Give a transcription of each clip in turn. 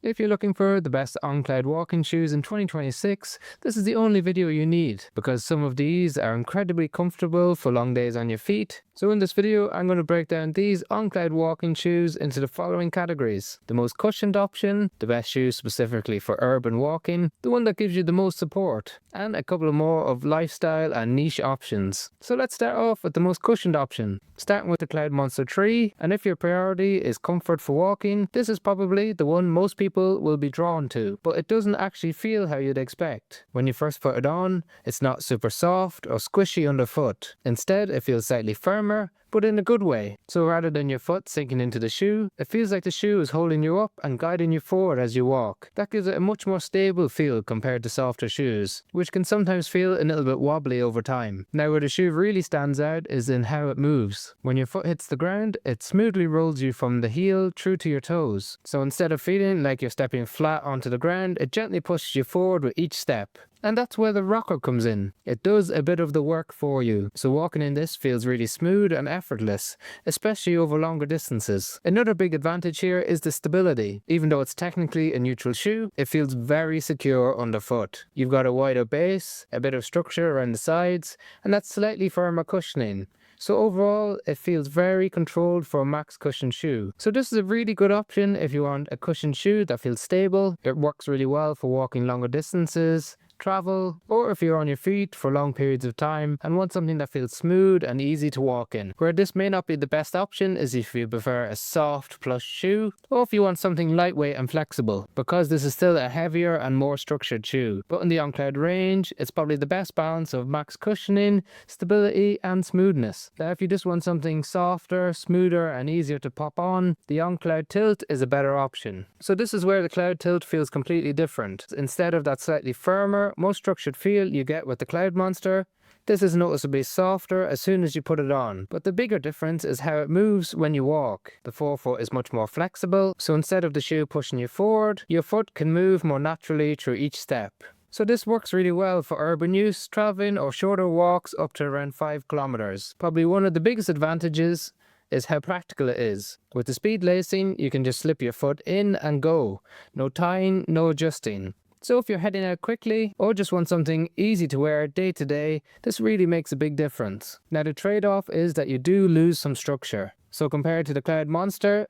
If you're looking for the best on-cloud walking shoes in 2026, this is the only video you need, because some of these are incredibly comfortable for long days on your feet. So in this video, I'm going to break down these on-cloud walking shoes into the following categories: the most cushioned option, the best shoe specifically for urban walking, the one that gives you the most support, and a couple more of lifestyle and niche options. So let's start off with the most cushioned option, starting with the Cloudmonster 3. And if your priority is comfort for walking, this is probably the one most people will be drawn to, but it doesn't actually feel how you'd expect. When you first put it on, it's not super soft or squishy underfoot. Instead, it feels slightly firmer, but in a good way. So rather than your foot sinking into the shoe, it feels like the shoe is holding you up and guiding you forward as you walk. That gives it a much more stable feel compared to softer shoes, which can sometimes feel a little bit wobbly over time. Now where the shoe really stands out is in how it moves. When your foot hits the ground, it smoothly rolls you from the heel through to your toes. So instead of feeling like you're stepping flat onto the ground, it gently pushes you forward with each step. And that's where the rocker comes in. It does a bit of the work for you, so walking in this feels really smooth and effortless, especially over longer distances. Another big advantage here is the stability. Even though it's technically a neutral shoe, it feels very secure underfoot. You've got a wider base, a bit of structure around the sides, and that slightly firmer cushioning. So overall, it feels very controlled for a max cushion shoe. So this is a really good option if you want a cushioned shoe that feels stable. It works really well for walking longer distances, travel, or if you're on your feet for long periods of time and want something that feels smooth and easy to walk in. Where this may not be the best option is if you prefer a soft plush shoe, or if you want something lightweight and flexible, because this is still a heavier and more structured shoe. But in the on-cloud range, it's probably the best balance of max cushioning, stability, and smoothness. Now if you just want something softer, smoother, and easier to pop on, the Cloudtilt is a better option. So this is where the Cloudtilt feels completely different. Instead of that slightly firmer, more structured feel you get with the Cloudmonster, this is noticeably softer as soon as you put it on. But the bigger difference is how it moves when you walk. The forefoot is much more flexible, so instead of the shoe pushing you forward, your foot can move more naturally through each step. So this works really well for urban use, traveling, or shorter walks up to around 5 kilometers. Probably one of the biggest advantages is how practical it is. With the speed lacing, you can just slip your foot in and go. No tying, no adjusting. So if you're heading out quickly or just want something easy to wear day to day, this really makes a big difference. Now the trade-off is that you do lose some structure. So compared to the Cloudmonster,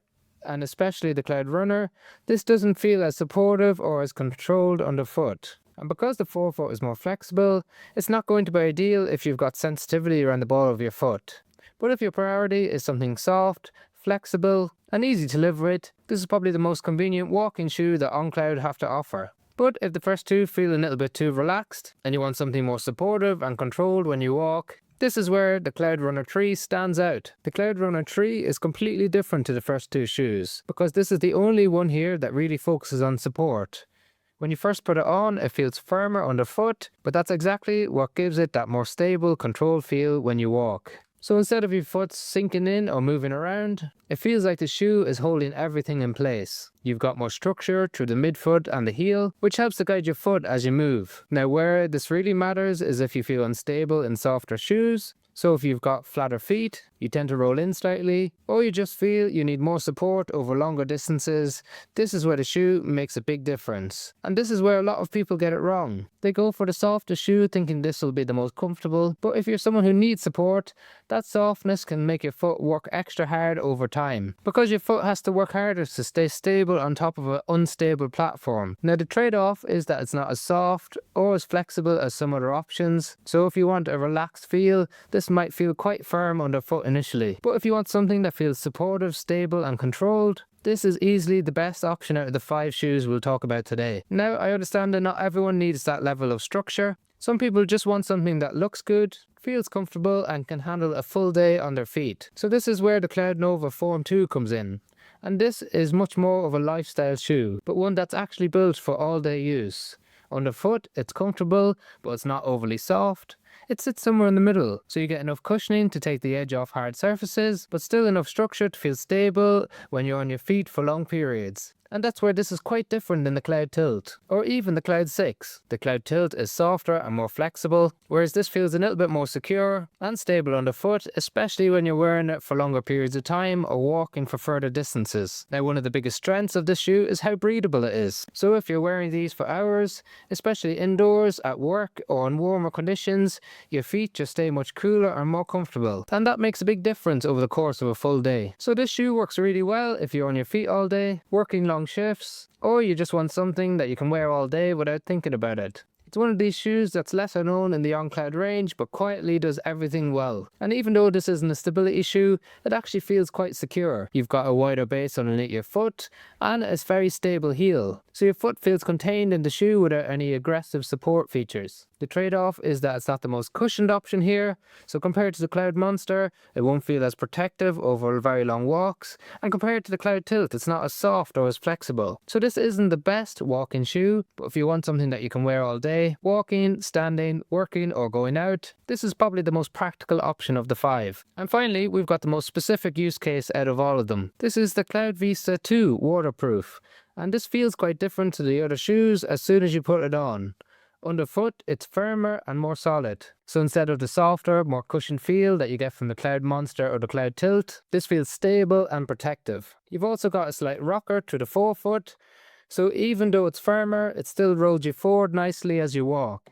and especially the Cloudrunner, this doesn't feel as supportive or as controlled underfoot. And because the forefoot is more flexible, it's not going to be ideal if you've got sensitivity around the ball of your foot. But if your priority is something soft, flexible, and easy to live with, this is probably the most convenient walking shoe that OnCloud have to offer. But if the first two feel a little bit too relaxed, and you want something more supportive and controlled when you walk, this is where the Cloudrunner 3 stands out. The Cloudrunner 3 is completely different to the first two shoes, because this is the only one here that really focuses on support. When you first put it on, it feels firmer underfoot, but that's exactly what gives it that more stable, controlled feel when you walk. So instead of your foot sinking in or moving around, it feels like the shoe is holding everything in place. You've got more structure through the midfoot and the heel, which helps to guide your foot as you move. Now where this really matters is if you feel unstable in softer shoes. So if you've got flatter feet, you tend to roll in slightly, or you just feel you need more support over longer distances, this is where the shoe makes a big difference. And this is where a lot of people get it wrong. They go for the softest shoe thinking this will be the most comfortable, but if you're someone who needs support, that softness can make your foot work extra hard over time, because your foot has to work harder to stay stable on top of an unstable platform. Now the trade-off is that it's not as soft or as flexible as some other options, so if you want a relaxed feel, this might feel quite firm underfoot initially. But if you want something that feels supportive, stable, and controlled, this is easily the best option out of the 5 shoes we'll talk about today. Now, I understand that not everyone needs that level of structure. Some people just want something that looks good, feels comfortable, and can handle a full day on their feet. So this is where the Cloudnova Form 2 comes in. And this is much more of a lifestyle shoe, but one that's actually built for all-day use. Underfoot, it's comfortable, but it's not overly soft. It sits somewhere in the middle, so you get enough cushioning to take the edge off hard surfaces, but still enough structure to feel stable when you're on your feet for long periods. And that's where this is quite different than the Cloudtilt, or even the Cloud 6. The Cloudtilt is softer and more flexible, whereas this feels a little bit more secure and stable underfoot, especially when you're wearing it for longer periods of time or walking for further distances. Now, one of the biggest strengths of this shoe is how breathable it is. So if you're wearing these for hours, especially indoors, at work, or in warmer conditions, your feet just stay much cooler and more comfortable. And that makes a big difference over the course of a full day. So this shoe works really well if you're on your feet all day, working long shifts, or you just want something that you can wear all day without thinking about it. It's one of these shoes that's lesser known in the on-Cloud range, but quietly does everything well. And even though this isn't a stability shoe, it actually feels quite secure. You've got a wider base underneath your foot, and a very stable heel. So your foot feels contained in the shoe without any aggressive support features. The trade-off is that it's not the most cushioned option here, so compared to the Cloudmonster, it won't feel as protective over very long walks, and compared to the Cloudtilt, it's not as soft or as flexible. So this isn't the best walking shoe, but if you want something that you can wear all day, walking, standing, working, or going out, this is probably the most practical option of the 5. And finally, we've got the most specific use case out of all of them. This is the Cloudvista 2 waterproof, and this feels quite different to the other shoes as soon as you put it on. Underfoot, it's firmer and more solid. So instead of the softer, more cushioned feel that you get from the Cloudmonster or the Cloudtilt, this feels stable and protective. You've also got a slight rocker to the forefoot, so even though it's firmer, it still rolls you forward nicely as you walk.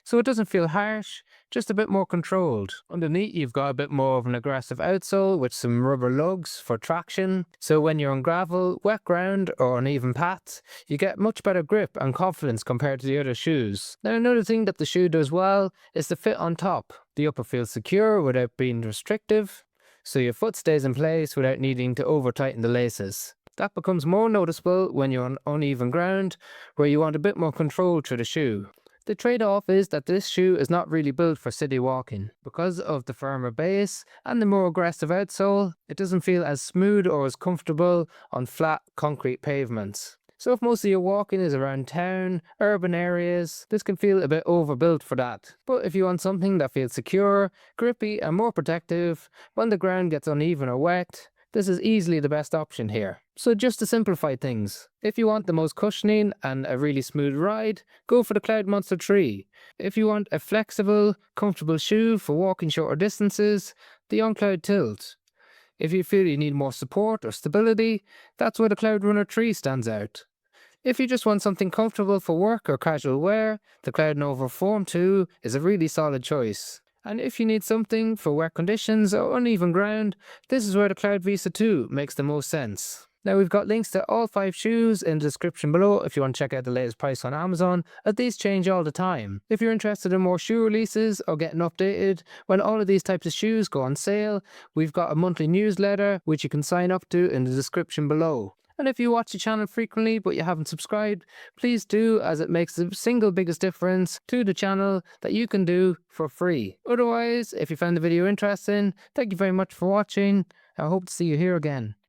So it doesn't feel harsh, just a bit more controlled. Underneath, you've got a bit more of an aggressive outsole with some rubber lugs for traction. So when you're on gravel, wet ground, or uneven paths, you get much better grip and confidence compared to the other shoes. Now, another thing that the shoe does well is the fit on top. The upper feels secure without being restrictive, so your foot stays in place without needing to over-tighten the laces. That becomes more noticeable when you're on uneven ground, where you want a bit more control through the shoe. The trade-off is that this shoe is not really built for city walking. Because of the firmer base and the more aggressive outsole, it doesn't feel as smooth or as comfortable on flat concrete pavements. So if most of your walking is around town, urban areas, this can feel a bit overbuilt for that. But if you want something that feels secure, grippy and more protective when the ground gets uneven or wet, this is easily the best option here. So just to simplify things, if you want the most cushioning and a really smooth ride, go for the Cloudmonster 3. If you want a flexible, comfortable shoe for walking shorter distances, the Cloudtilt. If you feel you need more support or stability, that's where the Cloudrunner 3 stands out. If you just want something comfortable for work or casual wear, the Cloudnova Form 2 is a really solid choice. And if you need something for wet conditions or uneven ground, this is where the Cloudvista 2 makes the most sense. Now we've got links to all 5 shoes in the description below if you want to check out the latest price on Amazon, as these change all the time. If you're interested in more shoe releases or getting updated when all of these types of shoes go on sale, we've got a monthly newsletter which you can sign up to in the description below. And if you watch the channel frequently but you haven't subscribed, please do, as it makes the single biggest difference to the channel that you can do for free. Otherwise, if you found the video interesting, thank you very much for watching. I hope to see you here again.